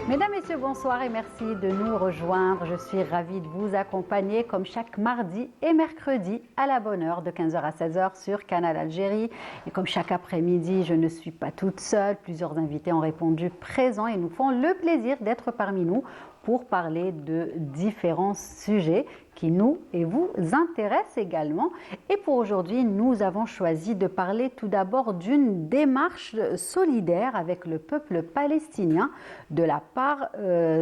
Mesdames, Messieurs, bonsoir et merci de nous rejoindre. Je suis ravie de vous accompagner comme chaque mardi et mercredi à la bonne heure de 15h à 16h sur Canal Algérie. Et comme chaque après-midi, je ne suis pas toute seule. Plusieurs invités ont répondu présents et nous font le plaisir d'être parmi nous pour parler de différents sujets qui nous et vous intéressent également. Et pour aujourd'hui, nous avons choisi de parler tout d'abord d'une démarche solidaire avec le peuple palestinien de la part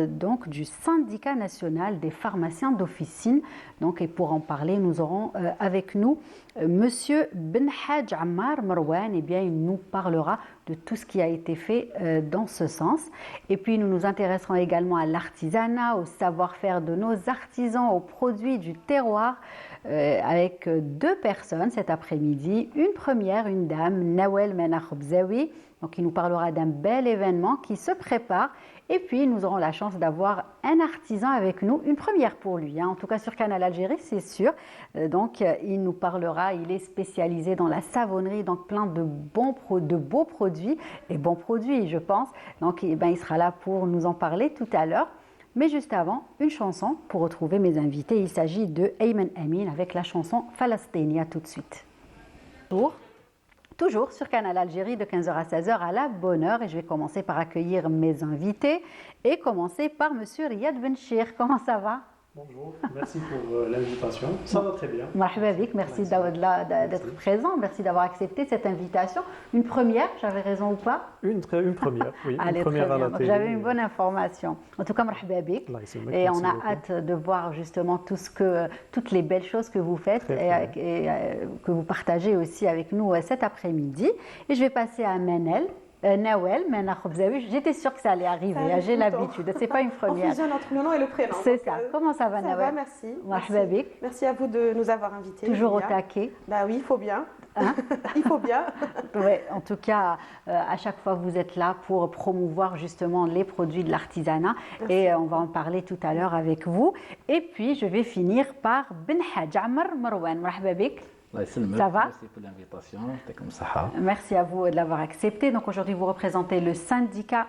donc du syndicat national des pharmaciens d'officine. Donc, et pour en parler, nous aurons avec nous Monsieur Benhadj Ammar Marwan. Eh bien, il nous parlera de tout ce qui a été fait dans ce sens. Et puis, nous nous intéresserons également à l'artisanat, au savoir-faire de nos artisans, aux produits du terroir, avec deux personnes cet après-midi. Une première, une dame, Nawel Menachobzawi, donc qui nous parlera d'un bel événement qui se prépare. Et puis, nous aurons la chance d'avoir un artisan avec nous, une première pour lui, hein, en tout cas sur Canal Algérie, c'est sûr. Donc, il nous parlera, il est spécialisé dans la savonnerie, donc plein de beaux produits, et bons produits, je pense. Donc, eh ben, il sera là pour nous en parler tout à l'heure. Mais juste avant, une chanson pour retrouver mes invités. Il s'agit de Ayman Amin avec la chanson Falastenia tout de suite. Toujours sur Canal Algérie de 15h à 16h à la bonne heure. Et je vais commencer par accueillir mes invités et commencer par Monsieur Riyad Benchir. Comment ça va? Bonjour, merci pour l'invitation. Ça va très bien. Merci d'être présent, merci d'avoir accepté cette invitation. Une première, j'avais raison ou pas? Une première, oui. Allez, une première à la télé. J'avais une bonne information. En tout cas, et on a hâte de voir justement toutes les belles choses que vous faites et que vous partagez aussi avec nous cet après-midi. Et je vais passer à Manel. Nawel Menachobzawi, j'étais sûre que ça allait arriver, j'ai l'habitude, c'est pas une première. On fusionne entre le nom et le prénom. C'est ça. Comment ça va, Nawel? Ça va, merci. Merci à vous de nous avoir invités. Toujours au taquet. Bah oui, il faut bien. Hein? Il faut bien. Ouais, en tout cas, à chaque fois vous êtes là pour promouvoir justement les produits de l'artisanat et on va en parler tout à l'heure avec vous. Et puis je vais finir par Benhadj Ammar Marwan. Marhaba bik. Ça va? Merci pour l'invitation. Merci à vous de l'avoir accepté. Donc aujourd'hui, vous représentez le syndicat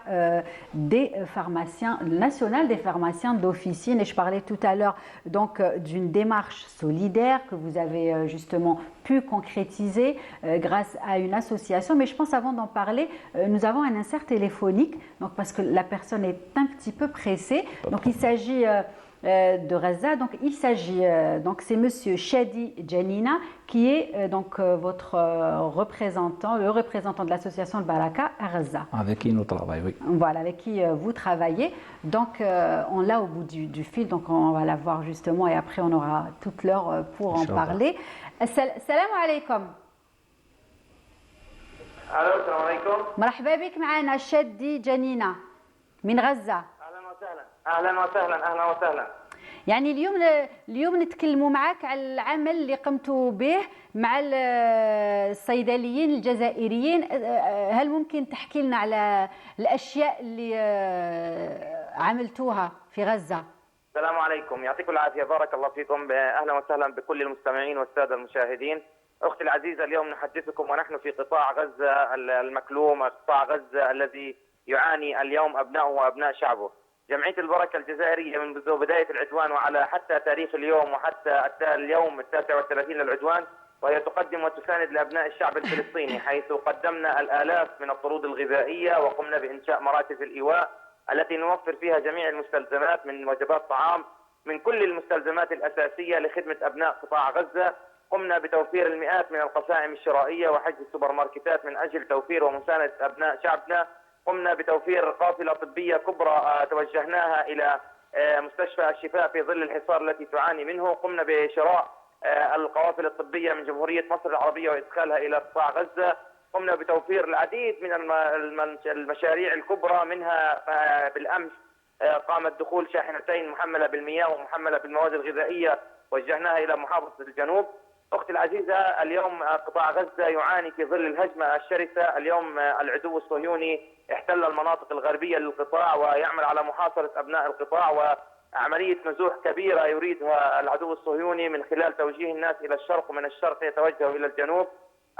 des pharmaciens, national des pharmaciens d'officine. Et je parlais tout à l'heure donc d'une démarche solidaire que vous avez justement pu concrétiser grâce à une association. Mais je pense avant d'en parler, nous avons un insert téléphonique, donc parce que la personne est un petit peu pressée. Donc il s'agit de Gaza. Donc il s'agit donc c'est Monsieur Shadi Janina qui est donc votre représentant, le représentant de l'association de Baraka à Gaza. Avec qui nous travaillons, oui. Voilà, avec qui vous travaillez. Donc on l'a au bout du fil, donc on va la voir justement et après on aura toute l'heure pour en parler. Salam alaikum. الو السلام عليكم. مرحبا بك معنا شادي جنينة من غزة. اهلا وسهلا. اهلا وسهلا اهلا وسهلا. يعني اليوم نتكلموا معك على العمل اللي قمتوا به مع الصيدليين الجزائريين. هل ممكن تحكي لنا على الاشياء اللي عملتوها في غزة؟ السلام عليكم، يعطيكم العافية، بارك الله فيكم، أهلا وسهلا بكل المستمعين والسادة المشاهدين. أختي العزيزة، اليوم نحدثكم ونحن في قطاع غزة المكلوم، قطاع غزة الذي يعاني اليوم أبناؤه وأبناء شعبه. جمعية البركة الجزائرية منذ بداية العدوان وعلى حتى تاريخ اليوم وحتى اليوم 39 للعدوان وهي تقدم وتساند لأبناء الشعب الفلسطيني، حيث قدمنا الآلاف من الطرود الغذائية وقمنا بإنشاء مراكز الإيواء التي نوفر فيها جميع المستلزمات من وجبات طعام من كل المستلزمات الأساسية لخدمة أبناء قطاع غزة. قمنا بتوفير المئات من القسائم الشرائية وحجز السوبر ماركتات من أجل توفير ومساندة أبناء شعبنا. قمنا بتوفير قافلة طبية كبرى توجهناها إلى مستشفى الشفاء في ظل الحصار التي تعاني منه. قمنا بشراء القوافل الطبية من جمهورية مصر العربية وإدخالها إلى قطاع غزة. قمنا بتوفير العديد من المشاريع الكبرى، منها بالأمس قامت دخول شاحنتين محملة بالمياه ومحملة بالمواد الغذائية وجهناها إلى محافظة الجنوب. أختي العزيزة، اليوم قطاع غزة يعاني في ظل الهجمة الشرسة. اليوم العدو الصهيوني احتل المناطق الغربية للقطاع ويعمل على محاصرة أبناء القطاع، وعملية نزوح كبيرة يريدها العدو الصهيوني من خلال توجيه الناس إلى الشرق ومن الشرق يتوجه إلى الجنوب.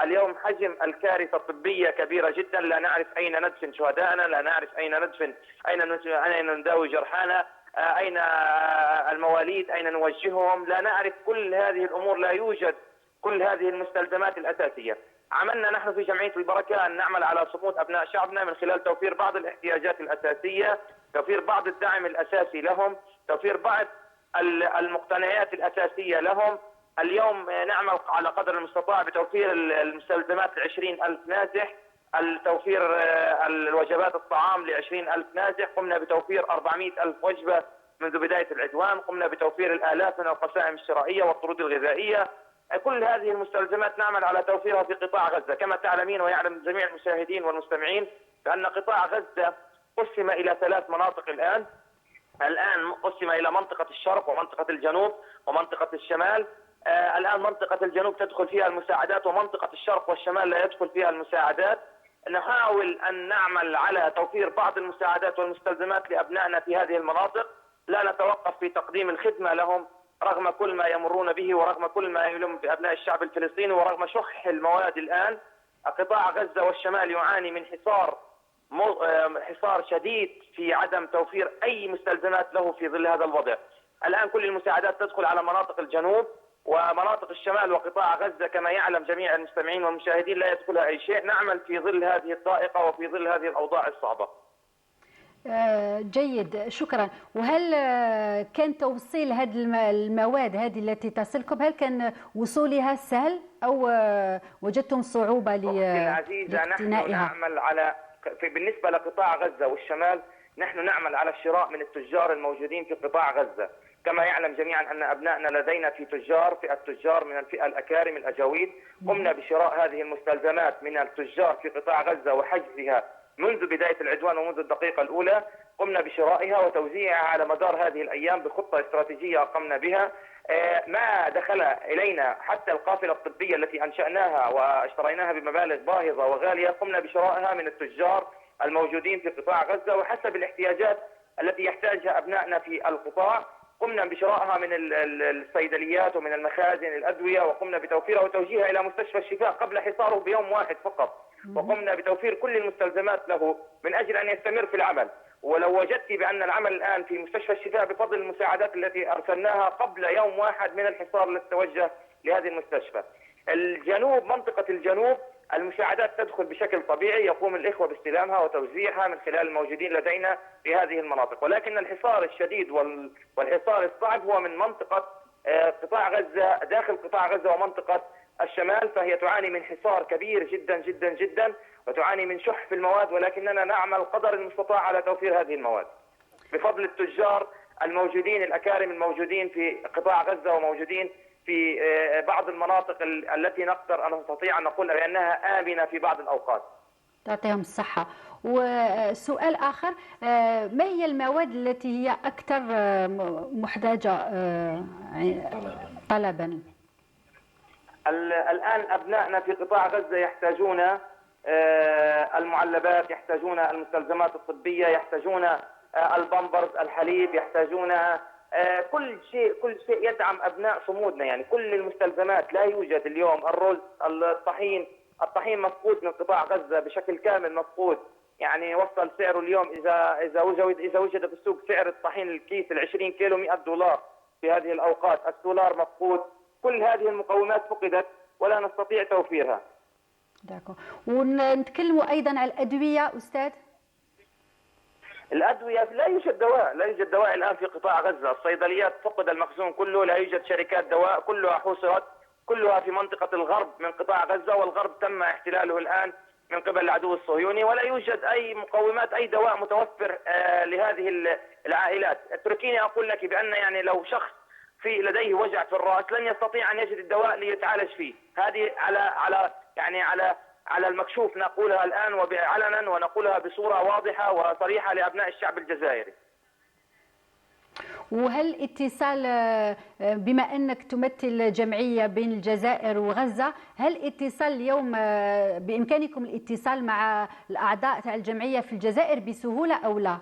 اليوم حجم الكارثة الطبية كبيرة جدا، لا نعرف أين ندفن شهدائنا، لا نعرف أين نداوي جرحانا، أين المواليد، أين نوجههم، لا نعرف كل هذه الأمور، لا يوجد كل هذه المستلزمات الأساسية. عملنا نحن في جمعية البركة أن نعمل على صمود أبناء شعبنا من خلال توفير بعض الاحتياجات الأساسية، توفير بعض الدعم الأساسي لهم، توفير بعض المقتنيات الأساسية لهم. اليوم نعمل على قدر المستطاع بتوفير المستلزمات ل20,000 نازح، توفير الوجبات الطعام ل20,000 نازح، قمنا بتوفير 400,000 وجبة منذ بداية العدوان، قمنا بتوفير الآلاف من القسائم الشرائية والطرود الغذائية. كل هذه المستلزمات نعمل على توفيرها في قطاع غزة. كما تعلمين ويعلم جميع المشاهدين والمستمعين بأن قطاع غزة قسم إلى 3 مناطق الآن قسم إلى منطقة الشرق ومنطقة الجنوب ومنطقة الشمال. الآن منطقة الجنوب تدخل فيها المساعدات، ومنطقة الشرق والشمال لا يدخل فيها المساعدات. نحاول أن نعمل على توفير بعض المساعدات والمستلزمات لأبنائنا في هذه المناطق، لا نتوقف في تقديم الخدمة لهم رغم كل ما يمرون به ورغم كل ما يلم بأبناء الشعب الفلسطيني ورغم شح المواد. الآن قطاع غزة والشمال يعاني من حصار شديد في عدم توفير أي مستلزمات له في ظل هذا الوضع. الآن كل المساعدات تدخل على مناطق الجنوب، ومناطق الشمال وقطاع غزة كما يعلم جميع المستمعين والمشاهدين لا يدخلها أي شيء. نعمل في ظل هذه الضائقة وفي ظل هذه الأوضاع الصعبة. جيد، شكرا. وهل كان توصيل هذه المواد هذه التي تصلكم، هل كان وصولها سهل أو وجدتم صعوبة لاقتنائها؟ نحن نعمل على بالنسبة لقطاع غزة والشمال نحن نعمل على الشراء من التجار الموجودين في قطاع غزة. كما يعلم جميعا أن أبنائنا لدينا فئة تجار من الفئة الأكارم الأجاويد. قمنا بشراء هذه المستلزمات من التجار في قطاع غزة وحجزها منذ بداية العدوان ومنذ الدقيقة الأولى. قمنا بشرائها وتوزيعها على مدار هذه الأيام بخطة استراتيجية قمنا بها. ما دخل إلينا حتى القافلة الطبية التي أنشأناها واشتريناها بمبالغ باهظة وغالية قمنا بشرائها من التجار الموجودين في قطاع غزة وحسب الاحتياجات التي يحتاجها أبنائنا في القطاع. قمنا بشرائها من الصيدليات ومن المخازن الأدوية، وقمنا بتوفيرها وتوجيهها إلى مستشفى الشفاء قبل حصاره بيوم واحد فقط. وقمنا بتوفير كل المستلزمات له من أجل أن يستمر في العمل. ولو وجدت بأن العمل الآن في مستشفى الشفاء بفضل المساعدات التي أرسلناها قبل يوم واحد من الحصار الذي توجه لهذه المستشفى. الجنوب، منطقة الجنوب، المساعدات تدخل بشكل طبيعي، يقوم الإخوة باستلامها وتوزيعها من خلال الموجودين لدينا في هذه المناطق. ولكن الحصار الشديد والحصار الصعب هو من منطقة قطاع غزة، داخل قطاع غزة ومنطقة الشمال، فهي تعاني من حصار كبير جدا جدا جدا وتعاني من شح في المواد، ولكننا نعمل قدر المستطاع على توفير هذه المواد بفضل التجار الموجودين الأكارم الموجودين في قطاع غزة وموجودين في بعض المناطق التي نقدر أن نستطيع أن نقول بأنها آمنة في بعض الأوقات. تعطيهم الصحة. وسؤال آخر، ما هي المواد التي هي أكثر محتاجة طلبا؟ الآن أبنائنا في قطاع غزة يحتاجون المعلبات، يحتاجون المستلزمات الطبية، يحتاجون البامبرز، الحليب، يحتاجون كل شيء يدعم أبناء صمودنا. يعني كل المستلزمات لا يوجد اليوم. الرز، الطحين مفقود من قطاع غزة بشكل كامل، مفقود. يعني وصل سعره اليوم إذا وجد في السوق سعر الطحين الكيس 20 كيلو $100 في هذه الأوقات. السولار مفقود. كل هذه المقومات فقدت ولا نستطيع توفيرها. ونتكلموا أيضا عن الأدوية أستاذ. الأدوية لا يوجد دواء الآن في قطاع غزة. الصيدليات فقد المخزون كله، لا يوجد شركات دواء، كلها حصرت، كلها في منطقة الغرب من قطاع غزة، والغرب تم احتلاله الآن من قبل العدو الصهيوني، ولا يوجد أي مقومات، أي دواء متوفر لهذه العائلات. اتركيني أقول لك بأن يعني لو شخص لديه وجع في الرأس لن يستطيع أن يجد الدواء ليتعالج فيه. هذه على المكشوف نقولها الآن وعلنا، ونقولها بصورة واضحة وصريحة لأبناء الشعب الجزائري. وهل اتصال، بما أنك تمثل جمعية بين الجزائر وغزة، هل اتصال اليوم بإمكانكم الاتصال مع الأعضاء تاع الجمعية في الجزائر بسهولة أو لا؟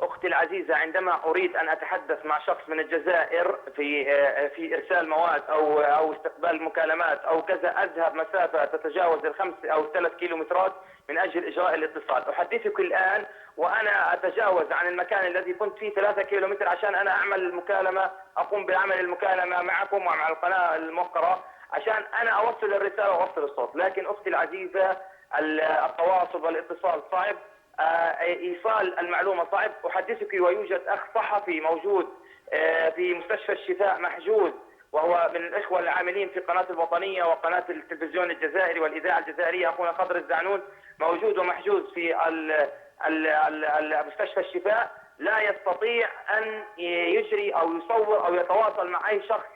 أختي العزيزة، عندما أريد أن أتحدث مع شخص من الجزائر في إرسال مواد أو استقبال مكالمات أو كذا، أذهب مسافة تتجاوز 5 أو 3 كيلومترات من أجل إجراء الاتصال. أحدثك الآن وأنا أتجاوز عن المكان الذي كنت فيه 3 كيلومتر عشان أنا أعمل المكالمة، أقوم بعمل المكالمة معكم ومع القناة الموقرة عشان أنا أوصل الرسالة وأوصل الصوت. لكن أختي العزيزة، التواصل والاتصال صعب، إيصال المعلومة صعب. أحدثك ويوجد أخ صحفي موجود في مستشفى الشفاء محجوز، وهو من الإخوة العاملين في قناة الوطنية وقناة التلفزيون الجزائري والإذاعة الجزائرية، أخونا خضر الزعنون، موجود ومحجوز في مستشفى الشفاء، لا يستطيع أن يجري أو يصور أو يتواصل مع أي شخص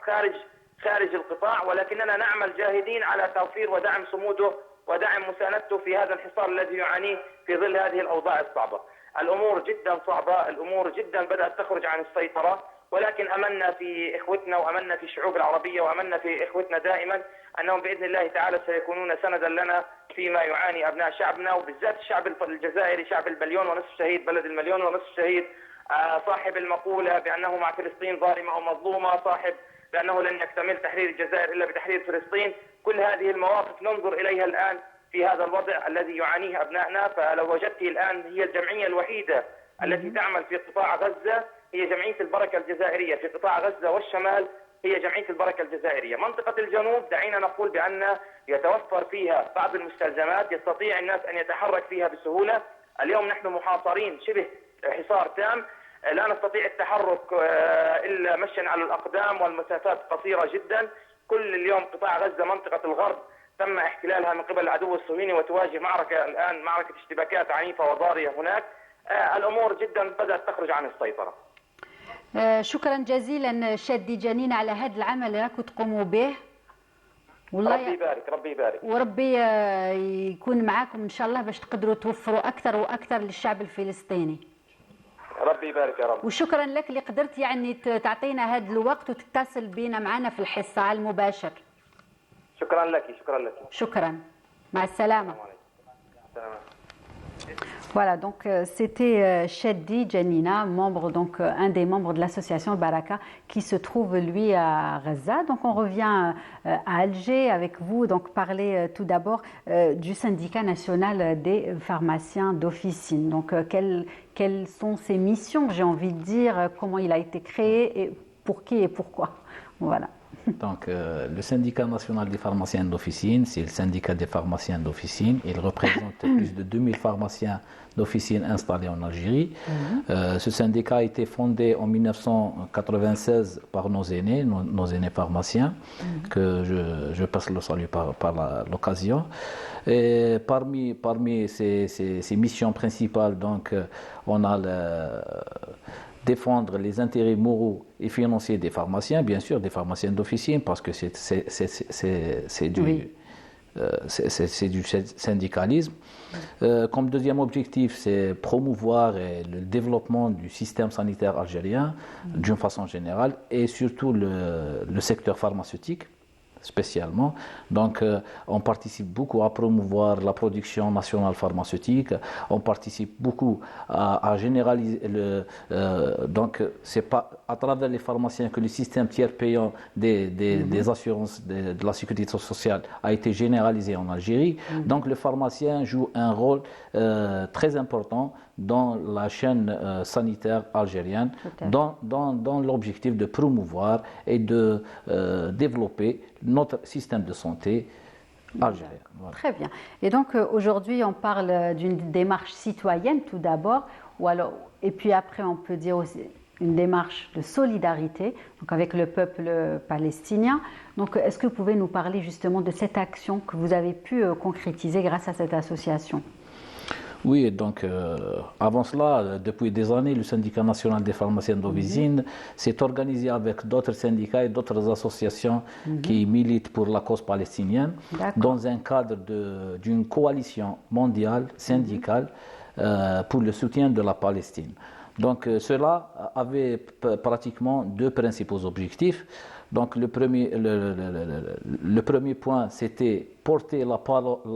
خارج القطاع، ولكننا نعمل جاهدين على توفير ودعم صموده ودعم مساندته في هذا الحصار الذي يعانيه في ظل هذه الأوضاع الصعبة. الأمور جدا صعبة، الأمور جدا بدأت تخرج عن السيطرة، ولكن أملنا في إخوتنا وأملنا في الشعوب العربية وأملنا في إخوتنا دائما أنهم بإذن الله تعالى سيكونون سندا لنا فيما يعاني أبناء شعبنا، وبالذات الشعب الجزائري، شعب المليون ونصف شهيد، بلد المليون ونصف شهيد، صاحب المقولة بأنه مع فلسطين ظالمة أو مظلومة، صاحب بأنه لن يكتمل تحرير الجزائر إلا بتحرير فلسطين. كل هذه المواقف ننظر إليها الآن في هذا الوضع الذي يعانيه أبنائنا. فلو وجدت الآن هي الجمعية الوحيدة التي تعمل في قطاع غزة هي جمعية البركة الجزائرية. في قطاع غزة والشمال هي جمعية البركة الجزائرية. منطقة الجنوب دعينا نقول بأن يتوفر فيها بعض المستلزمات، يستطيع الناس أن يتحرك فيها بسهولة. اليوم نحن محاصرين شبه حصار تام، لا نستطيع التحرك إلا مشيا على الأقدام والمسافات قصيرة جدا. كل اليوم قطاع غزة منطقة الغرب تم احتلالها من قبل العدو الصهيوني وتواجه معركة الآن، معركة اشتباكات عنيفة وضارية هناك. الأمور جدا بدأت تخرج عن السيطرة. شكرا جزيلا شادي جنين على هذا العمل اللي راكم تقوموا به. والله ربي يبارك، ربي يبارك، وربي يكون معاكم إن شاء الله باش تقدروا توفروا أكثر وأكثر للشعب الفلسطيني. ربي يبارك يا رب. وشكرا لك اللي قدرت يعني تعطينا هذا الوقت وتتصل بينا معنا في الحصة على المباشر. شكرا لك، شكرا لك. شكرا، مع السلامة. السلام. Voilà, donc c'était Cheddi Janina, membre, donc un des membres de l'association Baraka, qui se trouve lui à Gaza. Donc on revient à Alger avec vous, donc parler tout d'abord du syndicat national des pharmaciens d'officine. Donc quelles sont ses missions, j'ai envie de dire, comment il a été créé et pour qui et pourquoi. Voilà. Donc, le syndicat national des pharmaciens d'officine, c'est le syndicat des pharmaciens d'officine. Il représente plus de 2000 pharmaciens d'officine installés en Algérie. Ce syndicat a été fondé en 1996 par nos aînés pharmaciens, que je passe le salut par l'occasion. Et parmi ces missions principales, donc, on a défendre les intérêts moraux et financiers des pharmaciens, bien sûr, des pharmaciens d'officine, parce que c'est du syndicalisme. Comme deuxième objectif, c'est promouvoir le développement du système sanitaire algérien d'une façon générale et surtout le secteur pharmaceutique spécialement. Donc on participe beaucoup à promouvoir la production nationale pharmaceutique, on participe beaucoup à généraliser donc c'est pas à travers les pharmaciens que le système tiers payant des assurances de la sécurité sociale a été généralisé en Algérie. Donc le pharmacien joue un rôle très important dans la chaîne sanitaire algérienne, dans l'objectif de promouvoir et de développer notre système de santé algérien. Voilà. Très bien. Et donc aujourd'hui, on parle d'une démarche citoyenne tout d'abord, et puis après on peut dire aussi une démarche de solidarité donc avec le peuple palestinien. Donc est-ce que vous pouvez nous parler justement de cette action que vous avez pu concrétiser grâce à cette association ? Oui, donc avant cela, depuis des années, le syndicat national des pharmaciens d'officine s'est organisé avec d'autres syndicats et d'autres associations qui militent pour la cause palestinienne dans un cadre d'une coalition mondiale syndicale pour le soutien de la Palestine. Donc cela avait pratiquement deux principaux objectifs. Donc le premier point, c'était porter la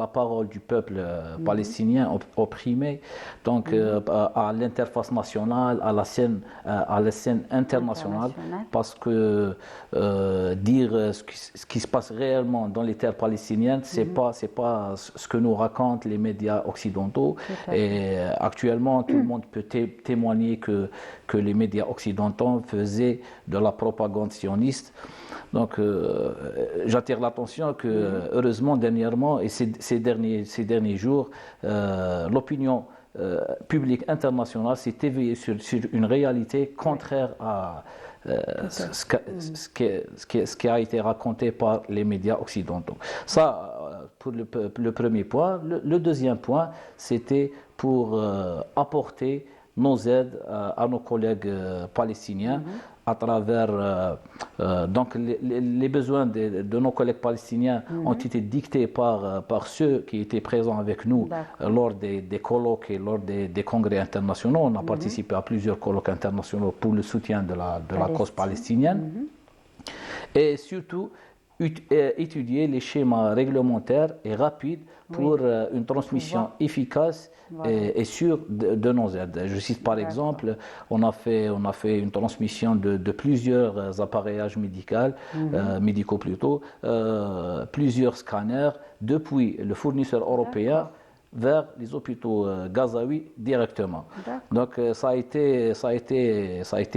parole du peuple palestinien opprimé, donc à l'interface nationale, à la scène internationale, parce que dire ce qui se passe réellement dans les terres palestiniennes, c'est pas ce que nous racontent les médias occidentaux. Et actuellement, tout le monde peut témoigner que les médias occidentaux faisaient de la propagande sioniste. Donc, j'attire l'attention que, heureusement, dernièrement, et ces derniers jours, l'opinion publique internationale s'est éveillée sur une réalité contraire à ce qui a été raconté par les médias occidentaux. Ça, pour le premier point. Le deuxième point, c'était pour apporter nos aides à nos collègues palestiniens à travers donc les besoins de nos collègues palestiniens ont été dictés par ceux qui étaient présents avec nous lors des colloques et lors des congrès internationaux. On a participé à plusieurs colloques internationaux pour le soutien de la cause palestinienne. Et surtout étudier les schémas réglementaires et rapides pour une transmission efficace et sûre de nos aides. Je cite par exemple, on a fait une transmission de plusieurs appareillages médicaux plutôt, plusieurs scanners depuis le fournisseur européen vers les hôpitaux gazaouis directement. Donc ça a été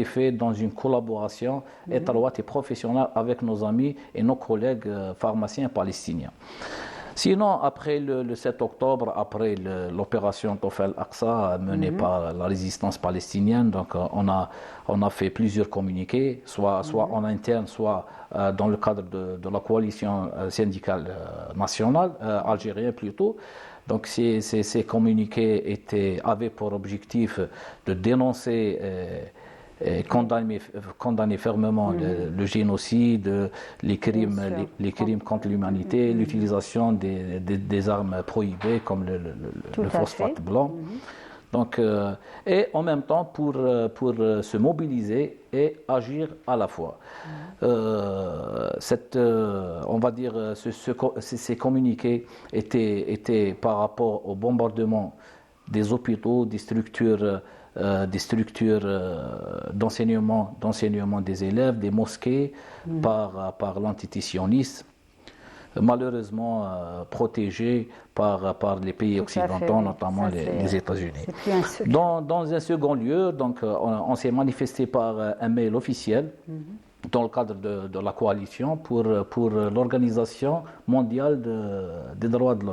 fait dans une collaboration étroite et professionnelle avec nos amis et nos collègues pharmaciens palestiniens. Sinon, après le 7 octobre, après l'opération Tof al-Aqsa menée par la résistance palestinienne, donc on a fait plusieurs communiqués, soit en interne, soit dans le cadre de la coalition syndicale nationale, algérienne plutôt. Donc ces communiqués avaient pour objectif de dénoncer et condamner fermement le génocide, les crimes contre l'humanité, l'utilisation des armes prohibées comme le phosphate blanc. Donc, et en même temps pour se mobiliser et agir à la fois. On va dire ces communiqués étaient par rapport au bombardement des hôpitaux, des structures d'enseignement des élèves, des mosquées par l'entité sioniste, malheureusement protégées par les pays occidentaux, notamment les États-Unis. Dans un second lieu, donc, on s'est manifesté par un mail officiel dans le cadre de la coalition pour l'Organisation mondiale des droits de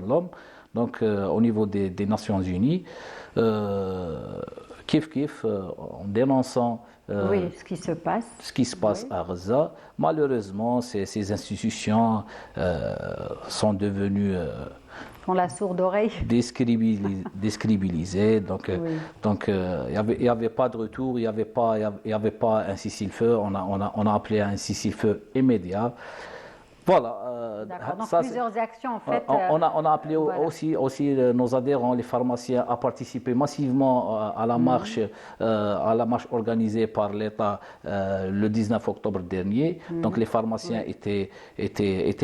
l'homme, donc au niveau des Nations Unies, en dénonçant ce qui se passe à Gaza. Malheureusement, ces institutions sont devenues font la sourde oreille, décrédibilisées. Donc, il n'y avait pas de retour, il n'y avait pas un cessez-le-feu. On a appelé à un cessez-le-feu immédiat. Voilà. Donc plusieurs actions en fait. On a appelé aussi nos adhérents, les pharmaciens, à participer massivement à la marche organisée par l'État le 19 octobre dernier. Donc les pharmaciens étaient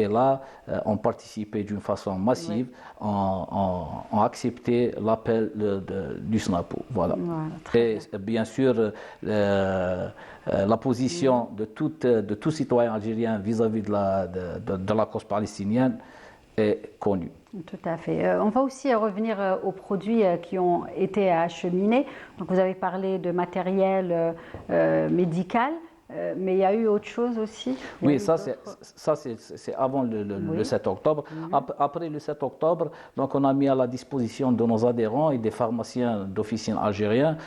là, ont participé d'une façon massive, ont accepté l'appel du SNAPO. Voilà. Et bien sûr, la position de tout citoyen algérien vis-à-vis de la cause palestinienne est connue. Tout à fait. On va aussi revenir aux produits qui ont été acheminés. Donc vous avez parlé de matériel médical. Mais il y a eu autre chose aussi? Oui, ça c'est avant le 7 octobre. Après le 7 octobre, donc on a mis à la disposition de nos adhérents et des pharmaciens d'officine algériens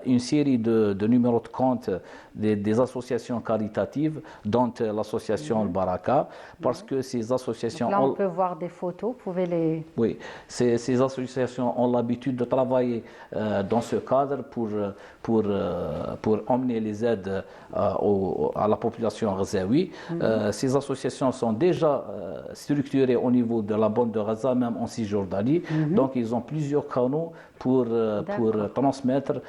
une série de numéros de compte des associations caritatives, dont l'association Al-Baraka, parce que ces associations... Donc là, on peut voir des photos, vous pouvez les... Oui, ces associations ont l'habitude de travailler dans ce cadre pour emmener les aides à la population ghazaoui. Ces associations sont déjà structurées au niveau de la bande de Gaza, même en Cisjordanie. Donc, ils ont plusieurs canaux pour transmettre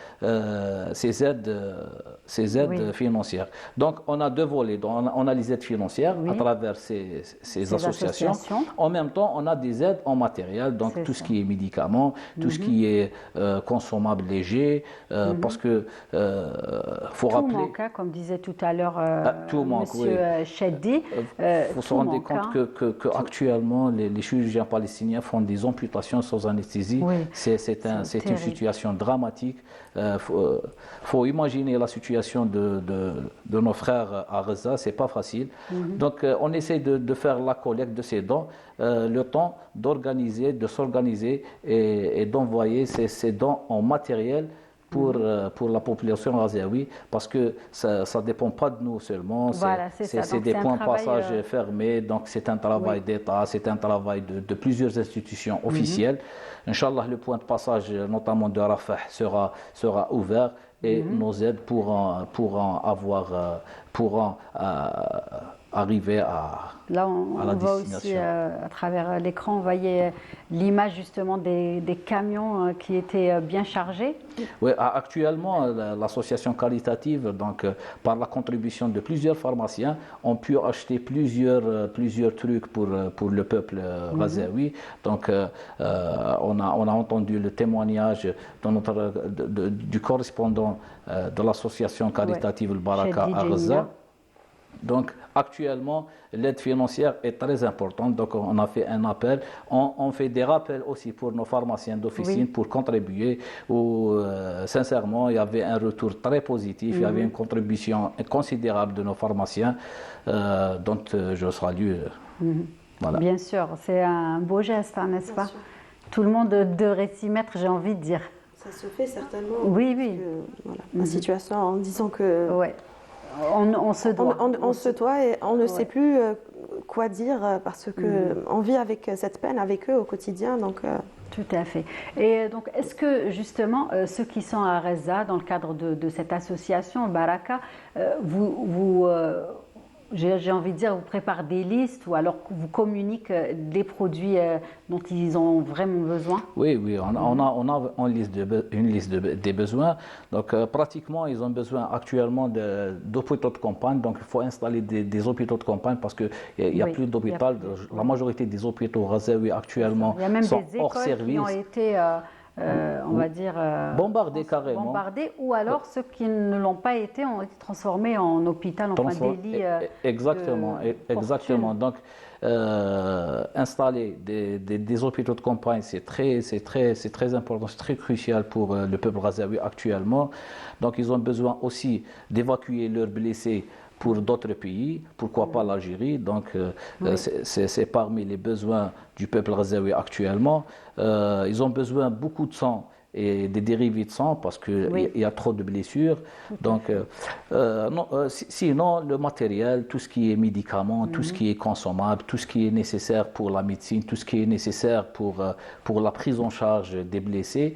ces aides financières. Donc, on a deux volets. On a les aides financières à travers ces associations. En même temps, on a des aides en matériel, donc tout ce qui est médicaments, tout ce qui est consommable léger, parce que faut tout rappeler... manque, comme disait tout à l'heure Monsieur Cheddi. Il faut se rendre compte que actuellement, les chirurgiens palestiniens font des amputations sans anesthésie. C'est une situation dramatique. Faut imaginer la situation de nos frères à Gaza, c'est pas facile. Donc on essaie de faire la collecte de ces dons, le temps d'organiser, de s'organiser et d'envoyer ces dons en matériel pour la population ghazaoui, parce que ça ne dépend pas de nous seulement, c'est des points de passage fermés, donc c'est un travail d'État, c'est un travail de plusieurs institutions officielles. Inch'Allah, le point de passage, notamment de Rafah, sera ouvert et nos aides pourront arriver à Là, à la on voit destination. aussi à travers l'écran, on voyait l'image justement des camions qui étaient bien chargés. Oui, actuellement, l'association caritative, donc par la contribution de plusieurs pharmaciens, ont pu acheter plusieurs trucs pour le peuple ghazaoui. Donc, on a entendu le témoignage du correspondant de l'association caritative Le Baraka à Gaza. Donc, actuellement, l'aide financière est très importante. Donc, on a fait un appel. On fait des rappels aussi pour nos pharmaciens d'officine pour contribuer. Sincèrement, il y avait un retour très positif. Il y avait une contribution considérable de nos pharmaciens, dont je salue. Voilà. Bien sûr, c'est un beau geste, hein, n'est-ce pas? Tout le monde devrait s'y mettre, j'ai envie de dire. Ça se fait certainement. Oui. La situation, en disant que... Ouais. On se doit. On se doit et on ne sait plus quoi dire parce qu'on vit avec cette peine avec eux au quotidien. Donc, Tout à fait. Et donc, est-ce que justement, ceux qui sont à Gaza, dans le cadre de cette association Baraka, j'ai envie de dire, vous préparez des listes ou alors vous communiquent des produits dont ils ont vraiment besoin? Oui, on a une liste des besoins. Donc, pratiquement, ils ont besoin actuellement d'hôpitaux de campagne. Donc, il faut installer des hôpitaux de campagne parce qu'il n'y a plus d'hôpital. La majorité des hôpitaux ghazaouis actuellement sont hors service. Il y a même des écoles qui ont été... on va dire bombardés carrément. Bombardés, ou alors ceux qui ne l'ont pas été ont été transformés en hôpital, enfin des lits. Exactement. Donc, installer des hôpitaux de campagne, c'est très important, c'est très crucial pour le peuple ghazaoui actuellement. Donc, ils ont besoin aussi d'évacuer leurs blessés pour d'autres pays, pourquoi pas l'Algérie. Donc, c'est parmi les besoins du peuple ghazaoui actuellement. Ils ont besoin beaucoup de sang et des dérivés de sang parce qu'il y a trop de blessures. Donc, sinon, le matériel, tout ce qui est médicaments, tout ce qui est consommable, tout ce qui est nécessaire pour la médecine, tout ce qui est nécessaire pour la prise en charge des blessés,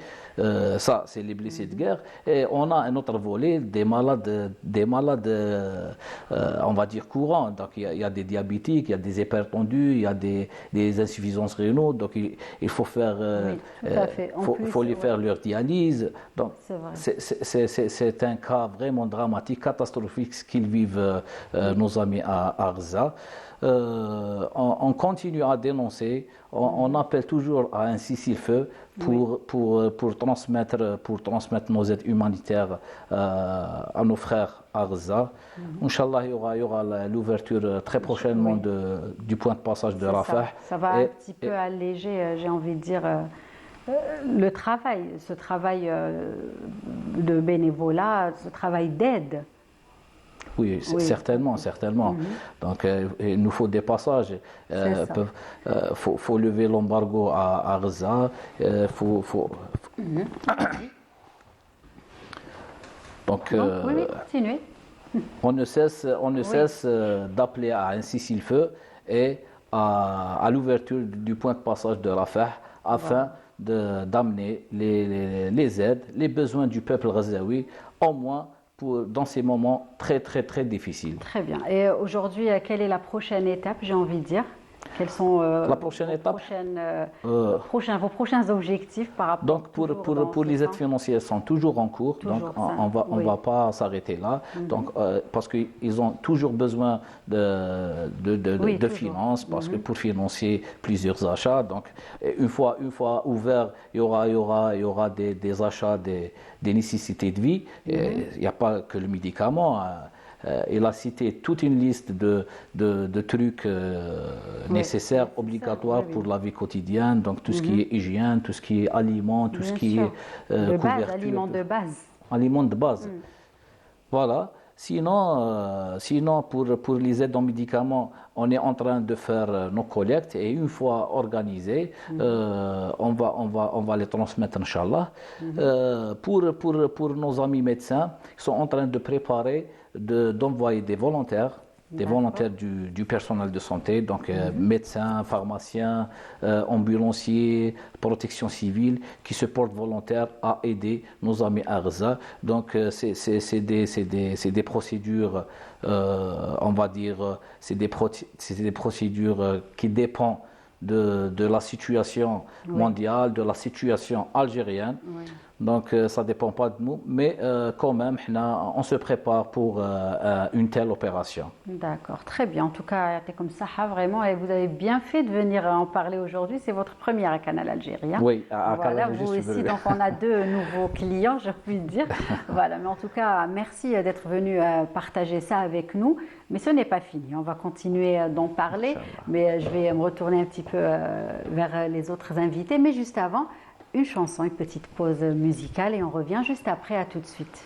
ça, c'est les blessés de guerre. Et on a un autre volet, des malades on va dire courants. Donc, il y a des diabétiques, il y a des hypertendus, il y a des insuffisances rénaux. Donc, il faut faire, faut les faire leur dialyse. Donc, c'est un cas vraiment dramatique, catastrophique ce qu'ils vivent nos amis à Gaza. On continue à dénoncer, on appelle toujours à un cessez-le-feu pour transmettre nos aides humanitaires à nos frères à Gaza. Inch'Allah, il y aura l'ouverture très prochainement du point de passage de Rafah. Ça va un petit peu alléger, j'ai envie de dire, le travail, ce travail de bénévolat, ce travail d'aide. Oui, certainement. Donc, il nous faut des passages. Faut lever l'embargo à Gaza. Donc, continuez. On ne cesse d'appeler à un cessez-le-feu et à l'ouverture du point de passage de Rafah afin d'amener les aides, les besoins du peuple ghazaoui, au moins dans ces moments très, très, très difficiles. Très bien. Et aujourd'hui, quelle est la prochaine étape, j'ai envie de dire? Quels sont La prochaine étape, vos prochains objectifs par rapport donc pour les aides sens? financières sont toujours en cours, Toujours donc ça, on oui. va pas s'arrêter là, donc parce qu'ils ont toujours besoin Oui, de toujours. finances, parce que pour financer plusieurs achats, donc une fois ouvert, il y aura des achats, des nécessités de vie. Il n'y a pas que le médicament. Il a cité toute une liste de trucs nécessaires, obligatoires oui, oui. pour la vie quotidienne, donc tout ce qui est hygiène, tout ce qui est aliments, tout ce Bien qui sûr. est De base, couverture. aliments de base. Aliments de base. Voilà. Sinon pour les aides en médicaments, on est en train de faire nos collectes et une fois organisées, on va les transmettre, Inch'Allah. Pour nos amis médecins, ils sont en train de préparer, d'envoyer des volontaires du personnel de santé, donc médecins, pharmaciens, ambulanciers, protection civile, qui se portent volontaires à aider nos amis à Gaza. Donc c'est des procédures, on va dire, c'est des procédures qui dépendent de la situation mondiale, de la situation algérienne. Oui. Donc ça ne dépend pas de nous, mais quand même, on se prépare pour une telle opération. D'accord, très bien. En tout cas, c'est comme ça, vraiment, et vous avez bien fait de venir en parler aujourd'hui. C'est votre première à Canal Algérie. Hein? Oui, à Voilà, Canal vous Algérie, aussi. Donc, on a deux nouveaux clients, j'ai envie de dire. Voilà, mais en tout cas, merci d'être venu partager ça avec nous. Mais ce n'est pas fini. On va continuer d'en parler, Inch'Allah. mais je vais me retourner un petit peu vers les autres invités. Mais juste avant, une chanson, une petite pause musicale, et on revient juste après. À tout de suite.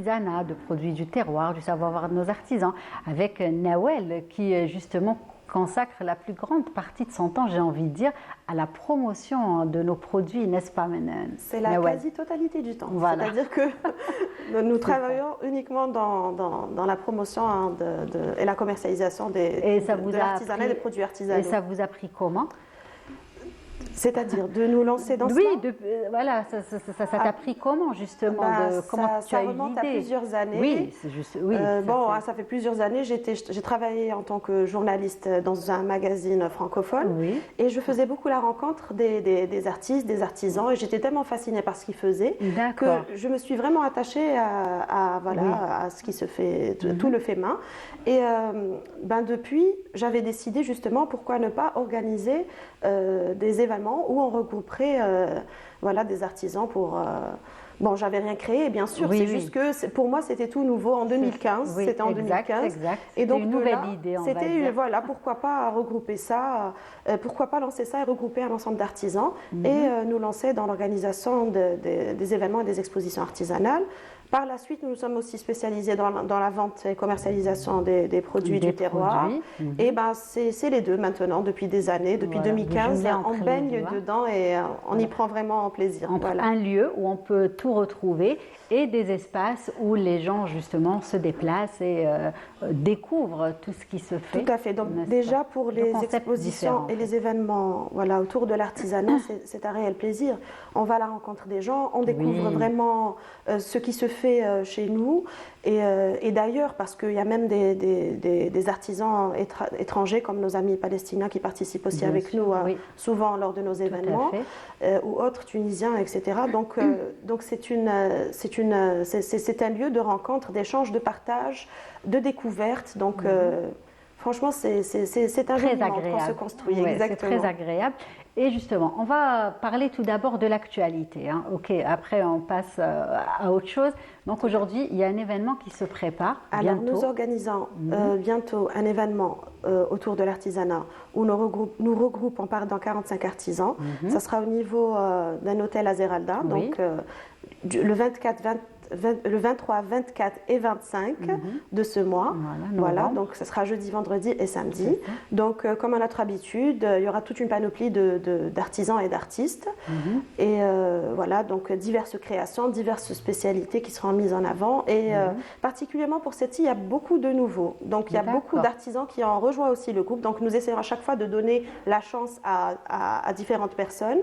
l'artisanat, de produits du terroir, du savoir-faire de nos artisans, avec Nawel qui justement consacre la plus grande partie de son temps, j'ai envie de dire, à la promotion de nos produits, n'est-ce pas, Mennen? C'est la quasi-totalité du temps. Voilà. C'est-à-dire que nous travaillons uniquement dans la promotion et la commercialisation de l'artisanat et des produits artisanaux. Et ça vous a pris comment? C'est-à-dire de nous lancer dans oui, ça. Voilà, ça t'a pris comment justement comment tu as eu remonte à l'idée? plusieurs années. Oui, c'est juste. Oui, ça fait plusieurs années. J'ai travaillé en tant que journaliste dans un magazine francophone Oui. et je faisais beaucoup la rencontre des artistes, des artisans et j'étais tellement fascinée par ce qu'ils faisaient que je me suis vraiment attachée à ce qui se fait, tout le fait main. Et depuis, j'avais décidé justement pourquoi ne pas organiser des événements où on regrouperait des artisans pour... Bon, j'avais rien créé, bien sûr, c'est juste que pour moi c'était tout nouveau en 2015, c'était en 2015. Exact. Et donc une nouvelle idée, on va dire. Voilà, pourquoi pas regrouper ça, pourquoi pas lancer ça et regrouper un ensemble d'artisans et nous lancer dans l'organisation des événements et des expositions artisanales. Par la suite, nous nous sommes aussi spécialisés dans la vente et commercialisation des produits du terroir. Et c'est les deux maintenant, depuis des années, depuis 2015, on baigne dedans et on y prend vraiment plaisir. Entre un lieu où on peut tout retrouver et des espaces où les gens justement se déplacent et découvrent tout ce qui se fait. Tout à fait. Donc déjà pour les expositions et les événements autour de l'artisanat, c'est un réel plaisir. On va à la rencontre des gens, on découvre vraiment ce qui se fait chez nous et d'ailleurs parce qu'il y a même des artisans étrangers comme nos amis palestiniens qui participent aussi avec nous souvent lors de nos événements ou autres tunisiens, etc. Donc c'est un lieu de rencontre, d'échange, de partage, de découverte. Donc franchement, c'est un joli monde qu'on se construit. C'est très agréable. Et justement, on va parler tout d'abord de l'actualité. Ok, après on passe à autre chose. Donc aujourd'hui, il y a un événement qui se prépare. Alors bientôt. nous organisons bientôt un événement autour de l'artisanat où nous regroupons dans 45 artisans. Ça sera au niveau d'un hôtel à Zeralda. Donc le 23, 24 et 25 de ce mois. Voilà, donc ce sera jeudi, vendredi et samedi. Donc comme à notre habitude, il y aura toute une panoplie d'artisans et d'artistes. Et donc diverses créations, diverses spécialités qui seront mises en avant. Et particulièrement pour celle-ci, il y a beaucoup de nouveaux. Donc il y a beaucoup d'artisans qui ont rejoint aussi le groupe. Donc nous essayons à chaque fois de donner la chance à différentes personnes.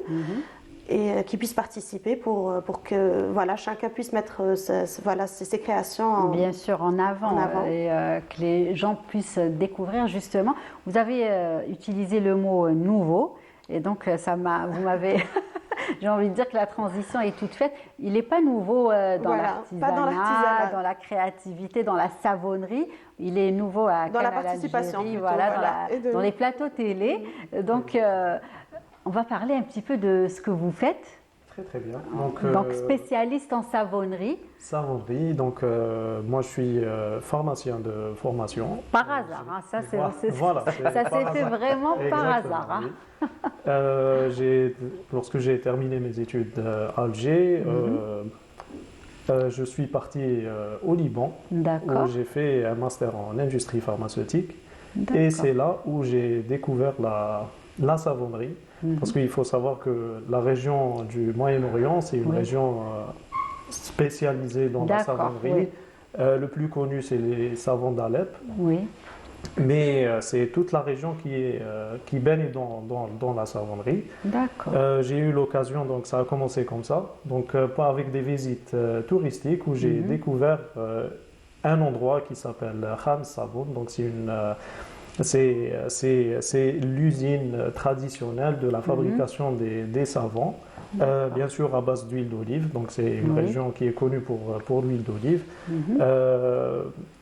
Et qui puissent participer pour que chacun puisse mettre ses créations bien sûr en avant. Et que les gens puissent découvrir justement. Vous avez utilisé le mot nouveau et donc vous m'avez j'ai envie de dire que la transition est toute faite. Il n'est pas nouveau dans l'artisanat, dans la créativité, dans la savonnerie. Il est nouveau à dans la participation plutôt, dans les plateaux télé. Donc on va parler un petit peu de ce que vous faites. Très bien. Donc spécialiste en savonnerie. Savonnerie, donc moi je suis pharmacien de formation. Par hasard, ça s'est fait vraiment par hasard. Lorsque j'ai terminé mes études à Alger, je suis parti au Liban où j'ai fait un master en industrie pharmaceutique et c'est là où j'ai découvert la savonnerie. Parce qu'il faut savoir que la région du Moyen-Orient, c'est une région spécialisée dans la savonnerie. Le plus connu, c'est les savons d'Alep. Mais c'est toute la région qui baigne dans la savonnerie. J'ai eu l'occasion, donc ça a commencé comme ça, donc pas avec des visites touristiques où j'ai découvert un endroit qui s'appelle Khan Saboun. Donc c'est l'usine traditionnelle de la fabrication des savons, bien sûr à base d'huile d'olive. Donc c'est une région qui est connue pour l'huile d'olive.